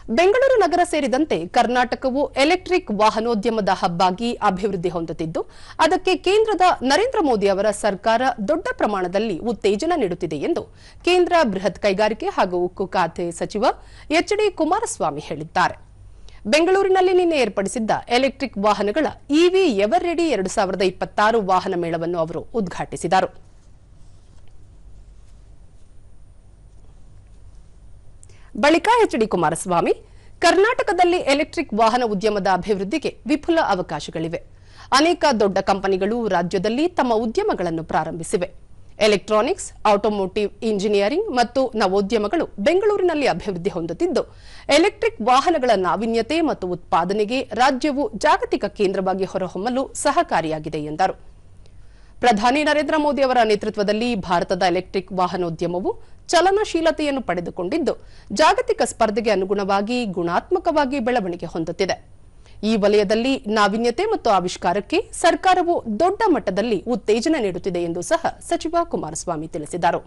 ಬೆಂಗಳೂರು ನಗರ ಸೇರಿದಂತೆ ಕರ್ನಾಟಕವು electric ವಾಹನೋದ್ಯಮದ hub ಆಗಿ ಅಭಿವೃದ್ಧಿ ಹೊಂದುತ್ತಿದ್ದು ಅದಕ್ಕೆ ಕೇಂದ್ರದ ನರೇಂದ್ರ ಮೋದಿ ಅವರ ಸರ್ಕಾರ ದೊಡ್ಡ ಪ್ರಮಾಣದಲ್ಲಿ ಉತ್ತೇಜನ ನೀಡುತ್ತಿದೆ ಎಂದು ಕೇಂದ್ರ ಬೃಹತ್ ಕೈಗಾರಿಕೆ ಹಾಗೂ ಉಕ್ಕು ಖಾತೆ ಸಚಿವ ಎಚ್.ಡಿ. ಕುಮಾರಸ್ವಾಮಿ ಹೇಳಿದ್ದಾರೆ. ಬೆಂಗಳೂರಿನಲ್ಲಿ ನಿನ್ನೆ ಏರ್ಪಡಿಸಿದ್ದ ಎಲೆಕ್ಟ್ರಿಕ್ ವಾಹನಗಳ ಇವಿ ಎವರ್ ರೆಡಿ 2026 ವಾಹನ ಮೇಳವನ್ನು ಅವರು ಉದ್ಘಾಟಿಸಿದರು. ಬಳಿಕ ಎಚ್.ಡಿ. ಕುಮಾರಸ್ವಾಮಿ ಕರ್ನಾಟಕದಲ್ಲಿ ಎಲೆಕ್ಟ್ರಿಕ್ ವಾಹನ ಉದ್ಯಮದ ಅಭಿವೃದ್ಧಿಗೆ ವಿಪುಲ ಅವಕಾಶಗಳಿವೆ. ಅನೇಕ ದೊಡ್ಡ ಕಂಪನಿಗಳು ರಾಜ್ಯದಲ್ಲಿ ತಮ್ಮ ಉದ್ಯಮಗಳನ್ನು ಪ್ರಾರಂಭಿಸಿವೆ. ಎಲೆಕ್ಟ್ರಾನಿಕ್ಸ್, ಆಟೋಮೋಟಿವ್ ಇಂಜಿನಿಯರಿಂಗ್ ಮತ್ತು ನವೋದ್ಯಮಗಳು ಬೆಂಗಳೂರಿನಲ್ಲಿ ಅಭಿವೃದ್ಧಿ ಹೊಂದುತ್ತಿದ್ದು ಎಲೆಕ್ಟ್ರಿಕ್ ವಾಹನಗಳ ನಾವೀನ್ಯತೆ ಮತ್ತು ಉತ್ಪಾದನೆಗೆ ರಾಜ್ಯವು ಜಾಗತಿಕ ಕೇಂದ್ರವಾಗಿ ಹೊರಹೊಮ್ಮಲು ಸಹಕಾರಿಯಾಗಿದೆ ಎಂದರು. ಪ್ರಧಾನಿ ನರೇಂದ್ರ ಮೋದಿ ಅವರ ನೇತೃತ್ವದಲ್ಲಿ ಭಾರತದ ಎಲೆಕ್ಟ್ರಿಕ್ ವಾಹನೋದ್ಯಮವು ಚಲನಶೀಲತೆಯನ್ನು ಪಡೆದುಕೊಂಡಿದ್ದು ಜಾಗತಿಕ ಸ್ಪರ್ಧೆಗೆ ಅನುಗುಣವಾಗಿ ಗುಣಾತ್ಮಕವಾಗಿ ಬೆಳವಣಿಗೆ ಹೊಂದುತ್ತಿದೆ. ಈ ವಲಯದಲ್ಲಿ ನಾವೀನ್ಯತೆ ಮತ್ತು ಆವಿಷ್ಕಾರಕ್ಕೆ ಸರ್ಕಾರವು ದೊಡ್ಡ ಮಟ್ಟದಲ್ಲಿ ಉತ್ತೇಜನ ನೀಡುತ್ತಿದೆ ಎಂದು ಸಹ ಸಚಿವ ಕುಮಾರಸ್ವಾಮಿ ತಿಳಿಸಿದರು.